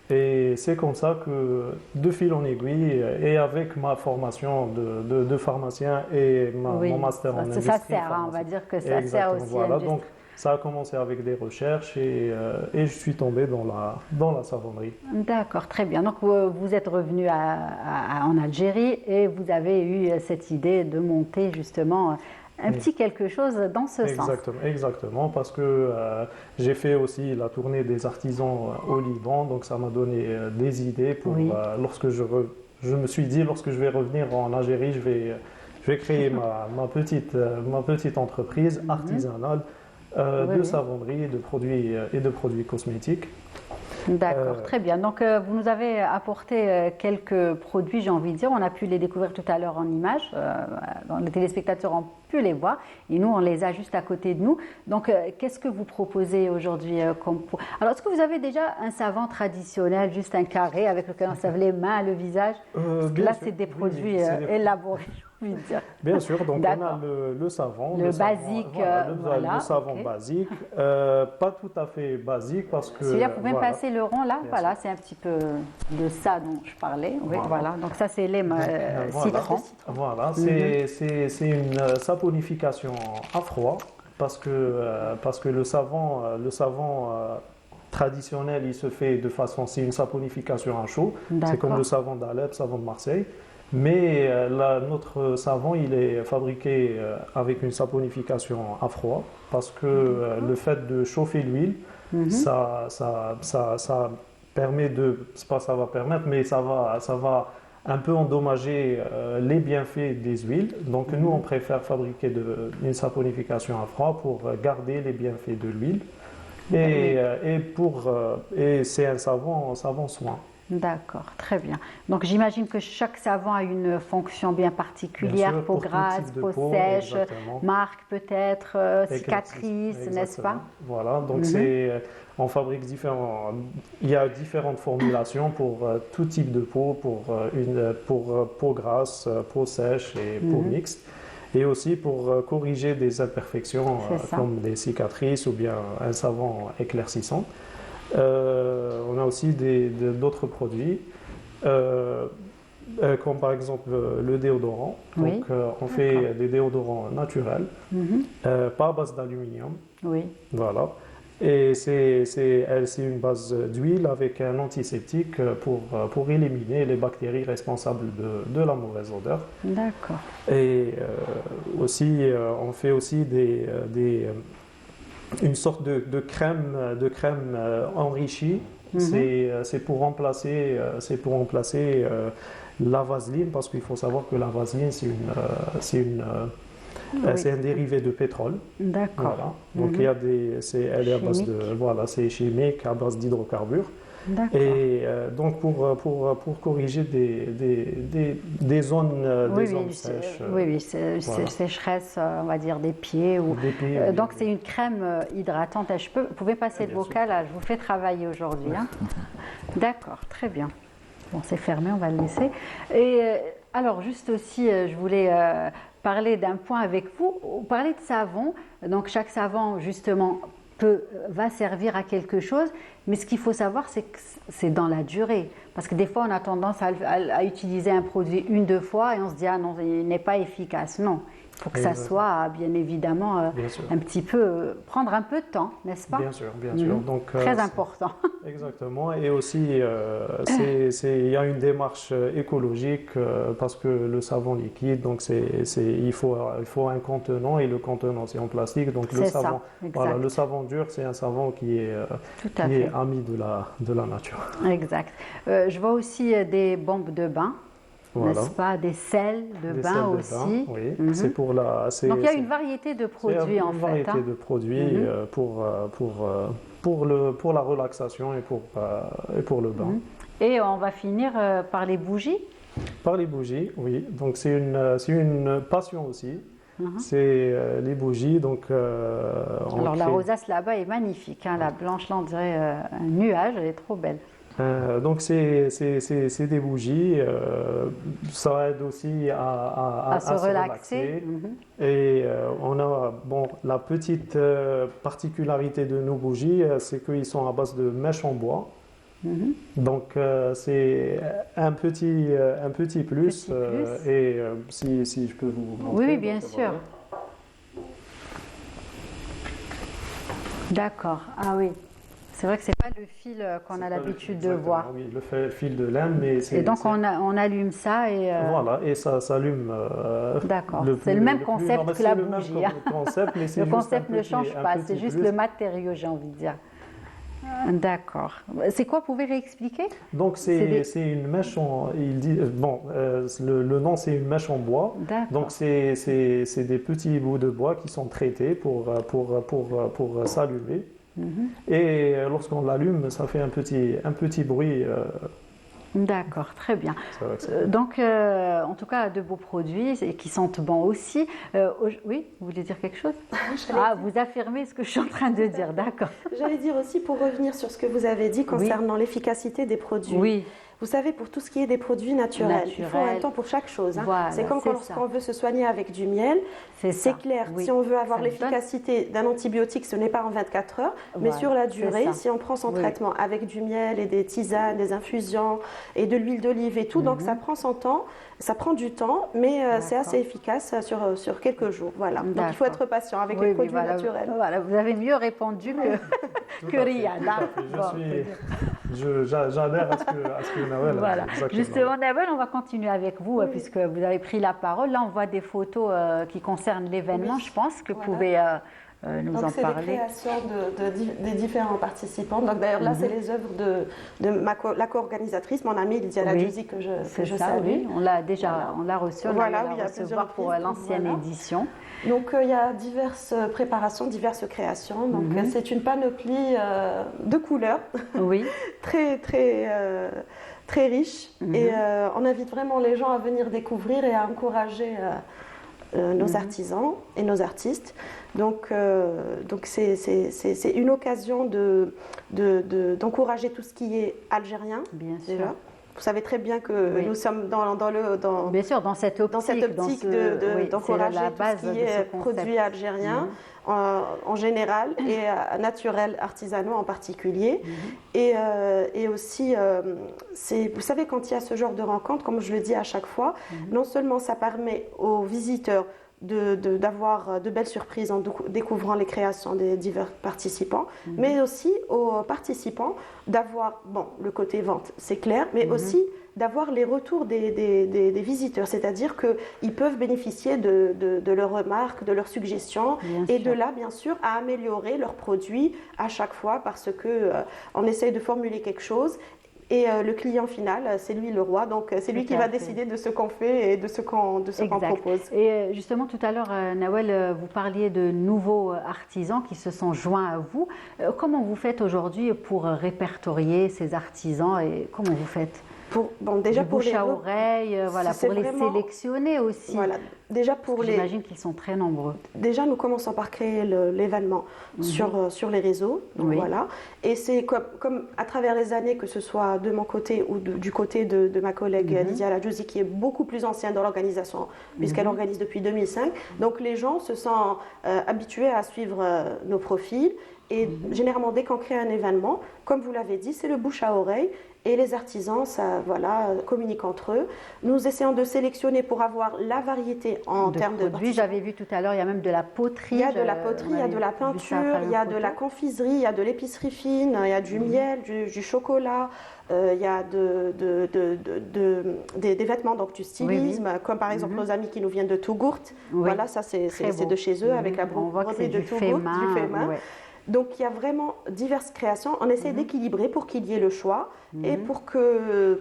Et c'est comme ça que, de fil en aiguille, et avec ma formation de pharmacien et mon master en industrie, ça sert, on va dire que ça sert aussi. Donc ça a commencé avec des recherches et je suis tombé dans la savonnerie. D'accord, très bien. Donc vous êtes revenu en Algérie et vous avez eu cette idée de monter justement un petit quelque chose dans ce sens. Exactement, parce que j'ai fait aussi la tournée des artisans au Liban, donc ça m'a donné des idées pour lorsque je me suis dit, lorsque je vais revenir en Algérie, je vais créer ma petite entreprise artisanale de savonnerie et de produits cosmétiques. D'accord, très bien. Donc, vous nous avez apporté quelques produits, j'ai envie de dire. On a pu les découvrir tout à l'heure en images. Les téléspectateurs ont pu les voir. Et nous, on les a juste à côté de nous. Donc, qu'est-ce que vous proposez aujourd'hui Alors, est-ce que vous avez déjà un savon traditionnel, juste un carré avec lequel on se lave les mains, le visage? Parce que là, c'est des produits élaborés. Bien sûr, donc on a le savon. Le basique. Le savon basique. Pas tout à fait basique parce que... Celui-là, vous pouvez passer le rond là. Voilà, c'est un petit peu de ça dont je parlais. Oui, voilà. Donc ça, c'est les citrons. Voilà, c'est une saponification à froid parce que le savon traditionnel, il se fait de façon... C'est une saponification à chaud. C'est comme le savon d'Alep, savon de Marseille. Mais notre savon, il est fabriqué avec une saponification à froid parce que le fait de chauffer l'huile, ça permet de, c'est pas ça va permettre, mais ça va un peu endommager les bienfaits des huiles. Donc nous, on préfère fabriquer une saponification à froid pour garder les bienfaits de l'huile. Et c'est un savon soin. D'accord, très bien. Donc j'imagine que chaque savon a une fonction bien particulière, bien sûr, peau grasse, peau sèche, marque peut-être, cicatrice, n'est-ce pas? Voilà, donc on fabrique il y a différentes formulations pour tout type de peau, pour peau grasse, peau sèche et peau mixte. Et aussi pour corriger des imperfections comme des cicatrices ou bien un savon éclaircissant. On a aussi d'autres produits, comme par exemple le déodorant. Donc, on fait des déodorants naturels, pas à base d'aluminium. Oui. Voilà. Et c'est une base d'huile avec un antiseptique pour éliminer les bactéries responsables de la mauvaise odeur. D'accord. Et aussi, on fait aussi une sorte de crème enrichie. C'est pour remplacer la vaseline, parce qu'il faut savoir que la vaseline, c'est un dérivé de pétrole. D'accord. Voilà. Donc elle est à base c'est chimique, à base d'hydrocarbures. Et donc pour corriger des zones sèches. Sécheresse, on va dire des pieds. Donc c'est une crème hydratante. Vous pouvez passer le bocal, là, je vous fais travailler aujourd'hui. Hein. D'accord, très bien. Bon, c'est fermé, on va le laisser. Et alors juste aussi, je voulais parler d'un point avec vous. Vous parlez de savon. Donc chaque savon, justement, va servir à quelque chose, mais ce qu'il faut savoir, c'est que c'est dans la durée. Parce que des fois, on a tendance à utiliser un produit une, deux fois et on se dit « Ah non, il n'est pas efficace ». Non, il faut que ça soit, bien évidemment, un petit peu, prendre un peu de temps, n'est-ce pas? Bien sûr, bien sûr. Donc, très important. Exactement. Et aussi, il y a une démarche écologique parce que le savon liquide, donc il faut un contenant et le contenant, c'est en plastique. Donc le savon dur, c'est un savon qui est ami de la nature. Exact. Je vois aussi des bombes de bain. Voilà. N'est-ce pas? Des sels de bain aussi. Oui. C'est pour donc il y a une variété de produits en fait. Une variété de produits pour la relaxation et pour le bain. Et on va finir par les bougies. Par les bougies, oui. Donc c'est une passion aussi. C'est les bougies. Donc, alors la rosace là-bas est magnifique. Hein, la blanche là, on dirait un nuage. Elle est trop belle. Donc c'est des bougies, ça aide aussi à se relaxer. Et on a la petite particularité de nos bougies, c'est qu'ils sont à base de mèches en bois. Donc c'est un petit plus. Et si je peux vous montrer. Oui, bien sûr. D'accord. Ah oui. C'est vrai que c'est pas le fil qu'on a l'habitude de voir. Oui, le fil de laine, mais c'est... Et donc on allume ça et... Voilà, et ça s'allume... D'accord, c'est le même concept que la bougie. Concept, mais le concept ne change pas, c'est juste le matériau, j'ai envie de dire. D'accord. C'est quoi, vous pouvez réexpliquer? Donc c'est une mèche en... le nom c'est une mèche en bois. Donc c'est des petits bouts de bois qui sont traités pour s'allumer. Et lorsqu'on l'allume, ça fait un petit bruit. D'accord, très bien. Donc, en tout cas, de beaux produits et qui sentent bon aussi. Oui, vous voulez dire quelque chose? Vous affirmez ce que je suis en train de dire, d'accord. J'allais dire aussi, pour revenir sur ce que vous avez dit concernant l'efficacité des produits. Oui. Vous savez, pour tout ce qui est des produits naturels, il faut un temps pour chaque chose. Voilà, c'est comme lorsqu'on veut se soigner avec du miel. C'est clair, si on veut avoir l'efficacité d'un antibiotique, ce n'est pas en 24 heures, mais sur la durée, si on prend son traitement avec du miel et des tisanes, des infusions et de l'huile d'olive et tout, donc ça prend son temps, ça prend du temps, mais c'est assez efficace sur quelques jours. Voilà. Donc il faut être patient avec les produits naturels. Voilà, vous avez mieux répondu que Riyad. J'adhère à ce que Nawel a dit. Justement, Nawel, on va continuer avec vous puisque vous avez pris la parole. Là, on voit des photos qui concernent l'événement. Je pense que vous pouvez nous en parler. C'est les créations des différents participants. Donc d'ailleurs, là, c'est les œuvres de la co-organisatrice, mon amie Lydia Ladjouzi, que je salue. Oui. On l'a déjà reçu, on l'a recevoir pour l'ancienne édition. Donc il y a diverses préparations, diverses créations. Donc c'est une panoplie de couleurs, très très très riche. Et on invite vraiment les gens à venir découvrir et à encourager nos artisans et nos artistes. Donc c'est une occasion d'encourager tout ce qui est algérien. Bien sûr. Déjà. Vous savez très bien que nous sommes dans cette optique d'encourager tout ce qui est produits algériens en général et naturels artisanaux en particulier. Et aussi, vous savez, quand il y a ce genre de rencontre, comme je le dis à chaque fois, non seulement ça permet aux visiteurs d'avoir de belles surprises en découvrant les créations des divers participants, mais aussi aux participants d'avoir, le côté vente, c'est clair, mais aussi d'avoir les retours des visiteurs, c'est-à-dire qu'ils peuvent bénéficier de leurs remarques, de leurs suggestions, de là, bien sûr, à améliorer leurs produits à chaque fois parce qu'on essaye de formuler quelque chose. Et le client final, c'est lui le roi, donc c'est lui qui va décider de ce qu'on fait et de ce qu'on propose. Et justement, tout à l'heure, Nawel, vous parliez de nouveaux artisans qui se sont joints à vous. Comment vous faites aujourd'hui pour répertorier ces artisans et comment vous faites? Déjà pour bouche à oreille, pour les sélectionner aussi. Voilà, déjà j'imagine qu'ils sont très nombreux. Déjà, nous commençons par créer l'événement sur les réseaux. Donc voilà. Et c'est comme à travers les années, que ce soit de mon côté ou du côté de ma collègue Lydia Ladjouzi, qui est beaucoup plus ancienne dans l'organisation, puisqu'elle organise depuis 2005. Donc les gens se sont habitués à suivre nos profils. Et généralement, dès qu'on crée un événement, comme vous l'avez dit, c'est le bouche à oreille. Et les artisans, communiquent entre eux. Nous essayons de sélectionner pour avoir la variété en termes de produits. J'avais vu tout à l'heure, il y a même de la poterie. Il y a de la poterie, il y a de la peinture, il y a de la confiserie, il y a de l'épicerie fine, il y a du miel, du chocolat, il y a des vêtements, donc du stylisme, comme par exemple nos amis qui nous viennent de Tougourt. Voilà, ça c'est de chez eux, avec la broderie de Tougourt, du fait main. Donc il y a vraiment diverses créations. On essaie d'équilibrer pour qu'il y ait le choix et pour que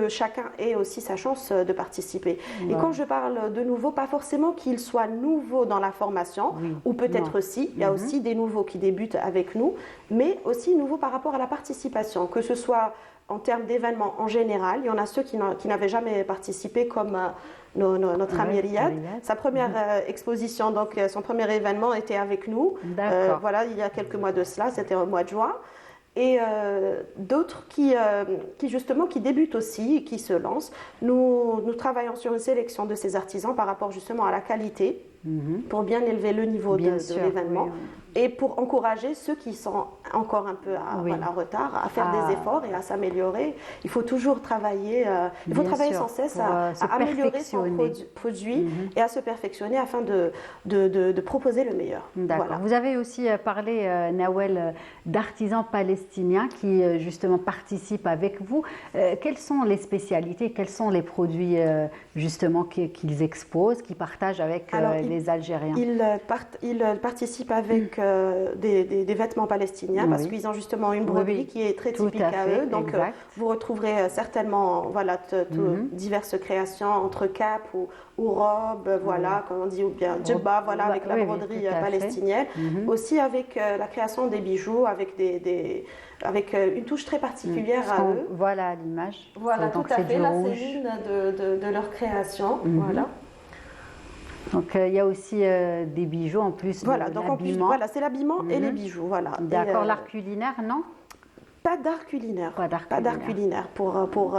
chacun ait aussi sa chance de participer. Et quand je parle de nouveau, pas forcément qu'ils soient nouveaux dans la formation, ou peut-être aussi, il y a aussi des nouveaux qui débutent avec nous, mais aussi nouveaux par rapport à la participation, que ce soit en termes d'événements en général. Il y en a ceux qui n'avaient jamais participé, comme notre ami Riyad. Sa première exposition, donc son premier événement était avec nous. Voilà, il y a quelques mois de cela, c'était au mois de juin. Et d'autres qui débutent aussi et qui se lancent. Nous travaillons sur une sélection de ces artisans par rapport justement à la qualité pour bien élever le niveau de l'événement. Oui. Et pour encourager ceux qui sont encore un peu en retard à faire des efforts et à s'améliorer. Il faut toujours travailler, il faut travailler sans cesse à améliorer son produit et à se perfectionner afin de proposer le meilleur. D'accord. Voilà. Vous avez aussi parlé, Nawel, d'artisans palestiniens qui justement participent avec vous. Quelles sont les spécialités, quels sont les produits justement qu'ils exposent, qu'ils partagent avec les Algériens? Ils participent avec des vêtements palestiniens parce qu'ils ont justement une broderie qui est très typique à eux. Donc vous retrouverez certainement diverses créations entre capes ou robes, voilà, comme on dit, ou bien djebba, voilà, avec la broderie palestinienne. Aussi avec la création des bijoux, avec avec une touche très particulière à eux. Voilà l'image. Voilà, tout à fait. Là, c'est l'une de leurs créations. Voilà. Donc il y a aussi des bijoux en plus. Voilà, donc en plus, voilà, c'est l'habillement et les bijoux. Voilà. D'accord, l'art culinaire, non? Pas d'art culinaire. Pas d'art culinaire. Pour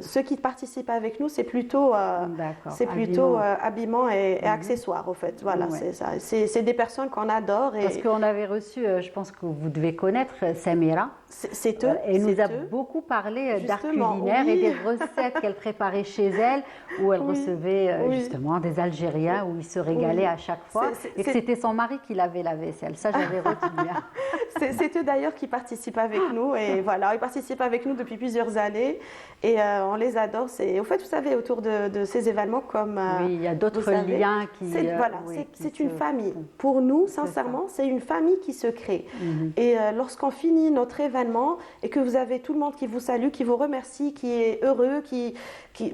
ceux qui participent avec nous, c'est plutôt habillement et accessoires, au fait. Voilà, c'est ça. C'est des personnes qu'on adore. Parce qu'on avait reçu, je pense que vous devez connaître, Samira. C'est eux. Elle nous a beaucoup parlé d'art culinaire et des recettes qu'elle préparait chez elle, où elle recevait justement des Algériens, où ils se régalaient à chaque fois. Et que c'était son mari qui lavait la vaisselle. Ça, j'avais retenu. C'est eux d'ailleurs qui participent avec nous. Et voilà, ils participent avec nous depuis plusieurs années et on les adore. Au fait, vous savez, autour de ces événements, comme il y a d'autres liens qui. C'est une famille. Pour nous, sincèrement, c'est une famille qui se crée. Et lorsqu'on finit notre événement et que vous avez tout le monde qui vous salue, qui vous remercie, qui est heureux,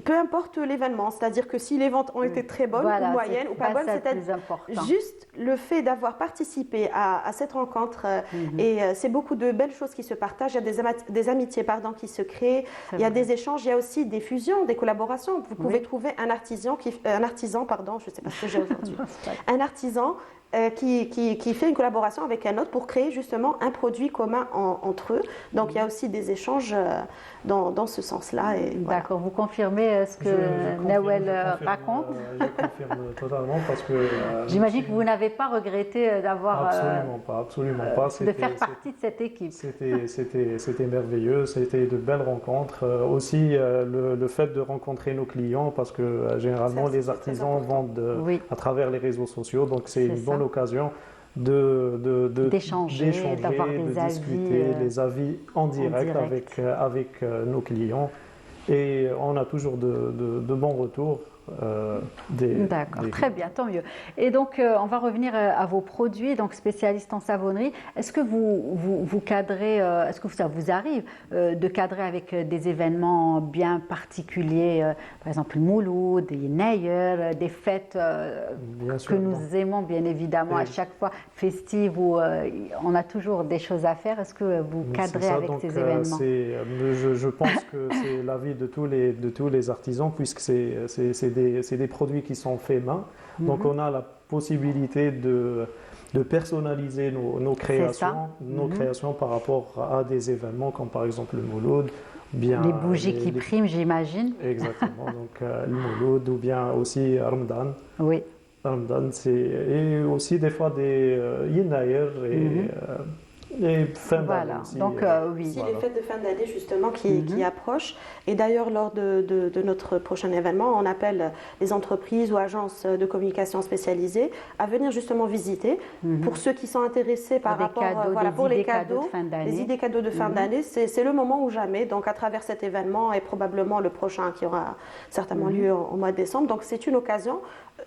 peu importe l'événement, c'est-à-dire que si les ventes ont été très bonnes ou moyennes ou pas bonnes, c'est juste le fait d'avoir participé à cette rencontre et c'est beaucoup de belles choses qui se partagent, il y a des amitiés qui se créent, il y a des échanges, il y a aussi des fusions, des collaborations. Vous pouvez trouver un artisan, je ne sais pas ce que j'ai aujourd'hui, un artisan qui fait une collaboration avec un autre pour créer justement un produit commun entre eux. Donc il y a aussi des échanges dans ce sens-là. D'accord, vous confirmez ce que Nawel raconte? Je confirme totalement parce que... J'imagine que vous n'avez pas regretté d'avoir... Absolument pas. De faire partie de cette équipe. C'était merveilleux, c'était de belles rencontres. Aussi le fait de rencontrer nos clients parce que généralement les artisans vendent à travers les réseaux sociaux, donc c'est une bonne occasion d'échanger, de discuter les avis en direct avec nos clients et on a toujours de bons retours. D'accord, très bien, tant mieux. Et donc, on va revenir à vos produits, donc spécialistes en savonnerie. Est-ce que vous cadrez, est-ce que ça vous arrive de cadrer avec des événements bien particuliers, par exemple le Mouloud, des Nayr, des fêtes que nous aimons bien évidemment à chaque fois, festives, où on a toujours des choses à faire. Est-ce que vous cadrez avec ces événements? Je pense que c'est l'avis de tous les artisans, puisque c'est des produits qui sont faits main. Donc on a la possibilité de personnaliser nos créations par rapport à des événements comme par exemple le Mouloud. Bien, les bougies qui priment, j'imagine. Exactement, donc le Mouloud ou bien aussi Ramadan. Oui. Ramadan, et aussi des fois des Yinayr et fin d'année aussi. Donc, oui. Si les fêtes de fin d'année justement qui approchent. Et d'ailleurs, lors de notre prochain événement, on appelle les entreprises ou agences de communication spécialisées à venir justement visiter. Pour ceux qui sont intéressés par rapport pour les cadeaux, les idées cadeaux de fin d'année, c'est le moment ou jamais. Donc, à travers cet événement et probablement le prochain qui aura certainement lieu au mois de décembre. Donc, c'est une occasion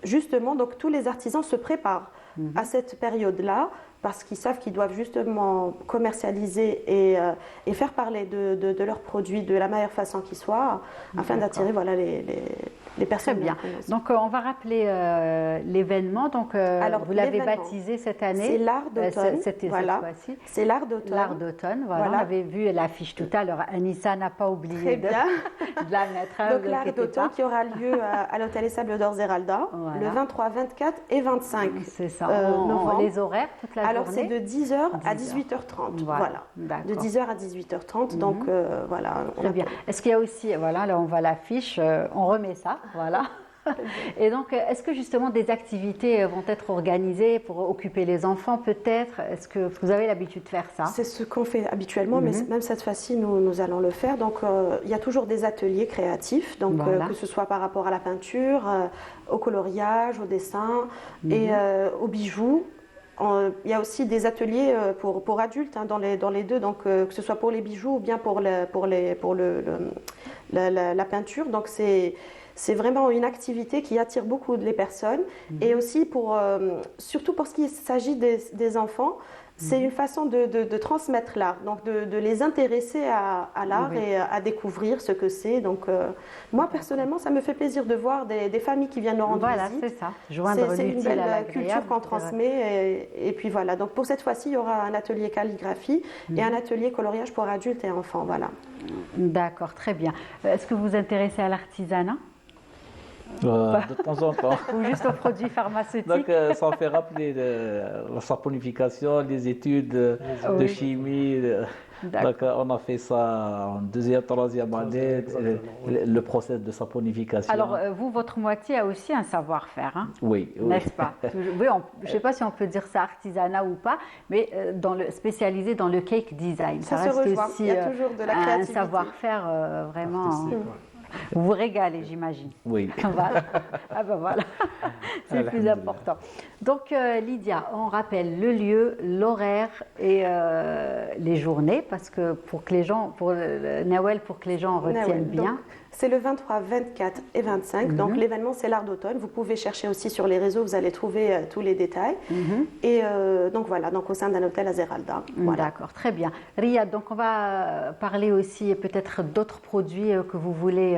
justement. Donc, tous les artisans se préparent à cette période-là, parce qu'ils savent qu'ils doivent justement commercialiser et faire parler de leurs produits de la meilleure façon qui soit, afin d'attirer les personnes. Très bien. Donc on va rappeler l'événement. Donc vous l'avez baptisé cette année. C'est l'art d'automne. C'est l'art d'automne. L'art d'automne. Voilà. On avait vu l'affiche tout à l'heure. Anissa n'a pas oublié de la mettre. Donc l'art d'automne qui aura lieu à l'hôtel Les Sables d'Or Zeralda le 23, 24 et 25 C'est ça. novembre. Les horaires toute la Alors c'est de 10h à 18h30. Voilà. De 10h à 18h30. Donc voilà. Très bien. Est-ce qu'il y a aussi, là on voit l'affiche, on remet ça, voilà. Et donc, est-ce que justement des activités vont être organisées pour occuper les enfants peut-être? Est-ce que vous avez l'habitude de faire ça? C'est ce qu'on fait habituellement, mais même cette fois-ci, nous allons le faire. Donc, il y a toujours des ateliers créatifs, donc, que ce soit par rapport à la peinture, au coloriage, au dessin et aux bijoux. Il y a aussi des ateliers pour adultes dans les deux, donc que ce soit pour les bijoux ou bien pour la peinture. Donc c'est vraiment une activité qui attire beaucoup les personnes. Et aussi surtout pour ce qui s'agit des enfants, c'est une façon de transmettre l'art, donc de les intéresser à l'art et à découvrir ce que c'est. Donc moi personnellement, ça me fait plaisir de voir des familles qui viennent nous rendre visite. C'est ça, joindre c'est une l'utile à belle l'agréable. culture qu'on transmet. Et puis voilà, donc pour cette fois-ci, il y aura un atelier calligraphie et un atelier coloriage pour adultes et enfants. Voilà. D'accord, très bien. Est-ce que vous vous intéressez à l'artisanat? De temps en temps. Ou juste aux produits pharmaceutiques? Donc, ça me fait rappeler la saponification, les études de chimie. Donc, on a fait ça en deuxième, troisième année, le process de saponification. Alors, vous, votre moitié a aussi un savoir-faire, hein? Oui. N'est-ce pas? Oui, je ne sais pas si on peut dire ça artisanat ou pas, mais spécialisé dans le cake design. Ça se rejoint. Il y a toujours de la créativité. Un savoir-faire vraiment... Vous vous régalez, j'imagine. Oui. Voilà. Ah ben voilà, c'est le plus important. Donc Lydia, on rappelle le lieu, l'horaire et les journées, parce que pour que les gens retiennent bien. C'est le 23, 24 et 25. Donc l'événement, c'est l'art d'automne. Vous pouvez chercher aussi sur les réseaux, vous allez trouver tous les détails. Et donc voilà, donc au sein d'un hôtel à Zeralda. Voilà. D'accord, très bien. Riyad, donc on va parler aussi peut-être d'autres produits que vous voulez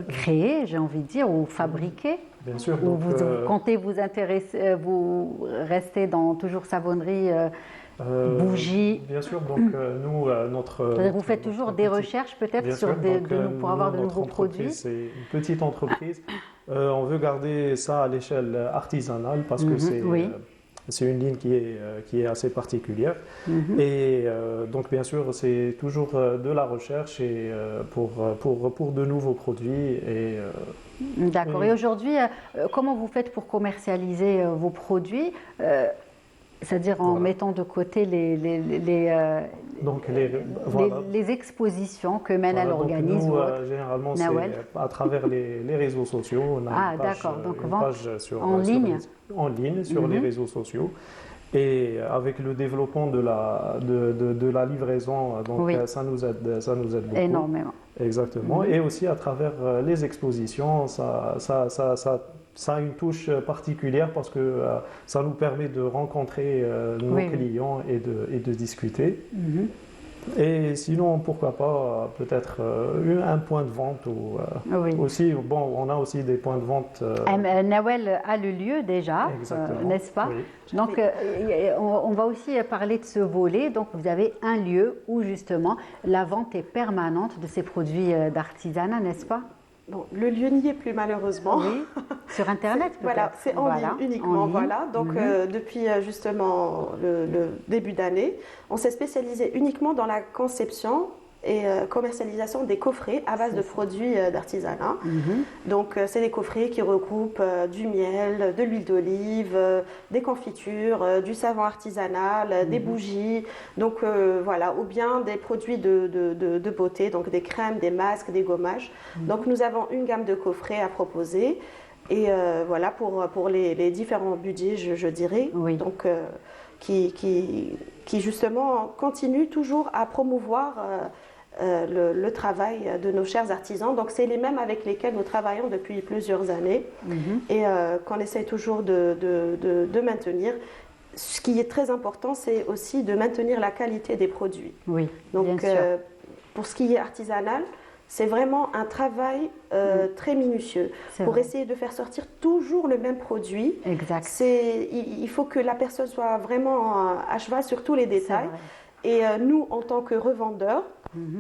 créer, j'ai envie de dire, ou fabriquer. Bien sûr. Ou vous comptez vous intéresser, vous restez dans toujours savonnerie, bougies. Bien sûr, donc nous, vous faites toujours des recherches peut-être pour avoir de nouveaux produits. C'est une petite entreprise. On veut garder ça à l'échelle artisanale parce que c'est une ligne qui est assez particulière. Et donc, bien sûr, c'est toujours de la recherche et pour de nouveaux produits. D'accord. Et aujourd'hui, comment vous faites pour commercialiser vos produits? C'est-à-dire en mettant de côté les expositions que Menal organise. Nous, généralement, c'est à travers les réseaux sociaux. On a une page en ligne sur les réseaux sociaux. Et avec le développement de la livraison, donc ça nous aide beaucoup. Énormément. Exactement. Et aussi à travers les expositions, ça a une touche particulière parce que ça nous permet de rencontrer nos clients et de discuter. Et sinon, pourquoi pas peut-être un point de vente aussi. Bon, on a aussi des points de vente. Nawel a le lieu déjà, n'est-ce pas? Donc, on va aussi parler de ce volet. Donc, vous avez un lieu où justement la vente est permanente de ces produits d'artisanat, n'est-ce pas? Bon, le lieu n'y est plus malheureusement. Oui, sur Internet peut-être. Voilà, c'est en ligne uniquement. Voilà. Donc depuis justement le début d'année, on s'est spécialisé uniquement dans la conception et commercialisation des coffrets à base de produits d'artisanat. Donc c'est des coffrets qui regroupent du miel, de l'huile d'olive, des confitures, du savon artisanal, des bougies, donc voilà, ou bien des produits de beauté, donc des crèmes, des masques, des gommages. Donc nous avons une gamme de coffrets à proposer et voilà pour les différents budgets, je dirais. Donc qui justement continuent toujours à promouvoir le travail de nos chers artisans. Donc c'est les mêmes avec lesquels nous travaillons depuis plusieurs années et qu'on essaye toujours de maintenir. Ce qui est très important, c'est aussi de maintenir la qualité des produits. Oui, donc bien sûr. pour ce qui est artisanal, c'est vraiment un travail très minutieux pour essayer de faire sortir toujours le même produit. Exact. Il faut que la personne soit vraiment à cheval sur tous les détails. Et nous, en tant que revendeurs,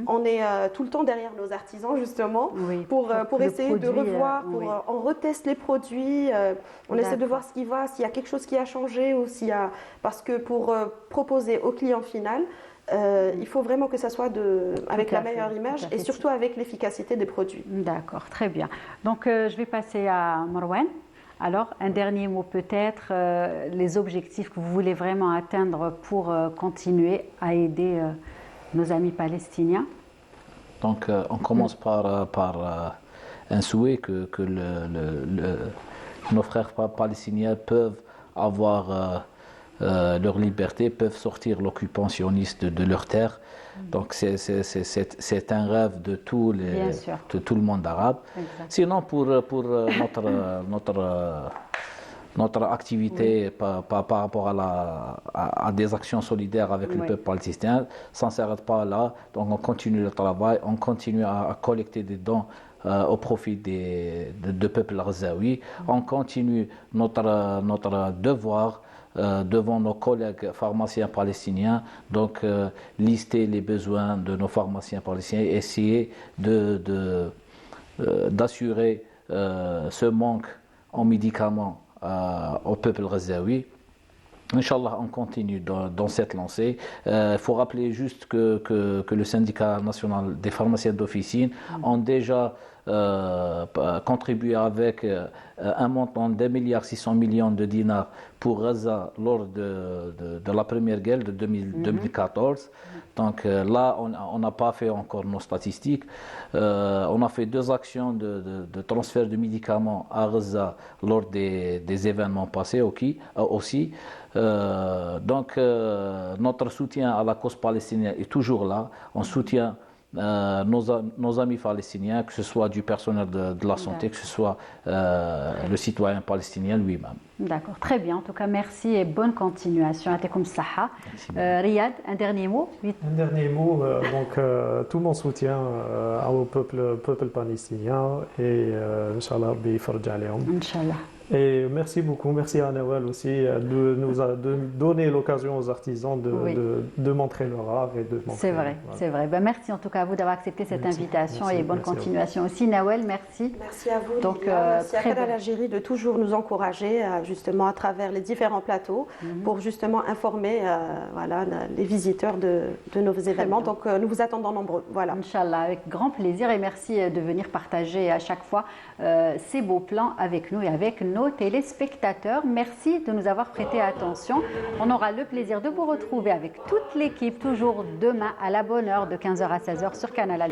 on est tout le temps derrière nos artisans justement pour essayer de revoir, on reteste les produits, on essaie de voir ce qui va, s'il y a quelque chose qui a changé ou s'il y a... Parce que pour proposer au client final, il faut vraiment que ça soit avec la meilleure image et surtout avec l'efficacité des produits. D'accord, très bien. Donc, je vais passer à Marwan. Alors, un dernier mot peut-être, les objectifs que vous voulez vraiment atteindre pour continuer à aider nos amis palestiniens. Donc, on commence par un souhait que nos frères palestiniens peuvent avoir leur liberté, peuvent sortir l'occupant sioniste de leur terre. Donc c'est un rêve de tout le monde arabe. Exactement. Sinon, pour notre activité par rapport à des actions solidaires avec le peuple palestinien, ça ne s'arrête pas là. Donc on continue le travail, on continue à collecter des dons au profit de peuple ghazaoui. On continue notre devoir devant nos collègues pharmaciens palestiniens, donc lister les besoins de nos pharmaciens palestiniens, essayer d'assurer ce manque en médicaments au peuple ghazaoui. Inch'Allah, on continue dans cette lancée. Il faut rappeler juste que le syndicat national des pharmaciens d'officine ont déjà contribué avec un montant d'1,6 milliard de dinars pour Gaza lors de la première guerre de 2014. Donc là, on n'a pas fait encore nos statistiques. On a fait 2 actions de transfert de médicaments à Gaza lors des événements passés aussi. Donc notre soutien à la cause palestinienne est toujours là. On soutient nos amis palestiniens, que ce soit du personnel de la santé, que ce soit le citoyen palestinien lui-même. D'accord, très bien. En tout cas, merci et bonne continuation. Atekoum Saha. Riyad, un dernier mot? Oui. Un dernier mot, donc tout mon soutien au peuple palestinien et Inch'Allah, bi farj alayhom. Inch'Allah. Et merci beaucoup, merci à Nawal aussi de donner l'occasion aux artisans de montrer leur art et de montrer. C'est vrai, voilà. c'est vrai. Ben, merci en tout cas à vous d'avoir accepté cette invitation et bonne continuation aussi. Nawal, merci. Merci à vous. Donc, merci à Canal Algérie de toujours nous encourager justement à travers les différents plateaux pour justement informer les visiteurs de nos événements. Donc nous vous attendons nombreux. Voilà. Inch'Allah, avec grand plaisir et merci de venir partager à chaque fois ces beaux plans avec nous et avec nos téléspectateurs. Merci de nous avoir prêté attention. On aura le plaisir de vous retrouver avec toute l'équipe toujours demain à la bonne heure de 15h à 16h sur Canal Algérie.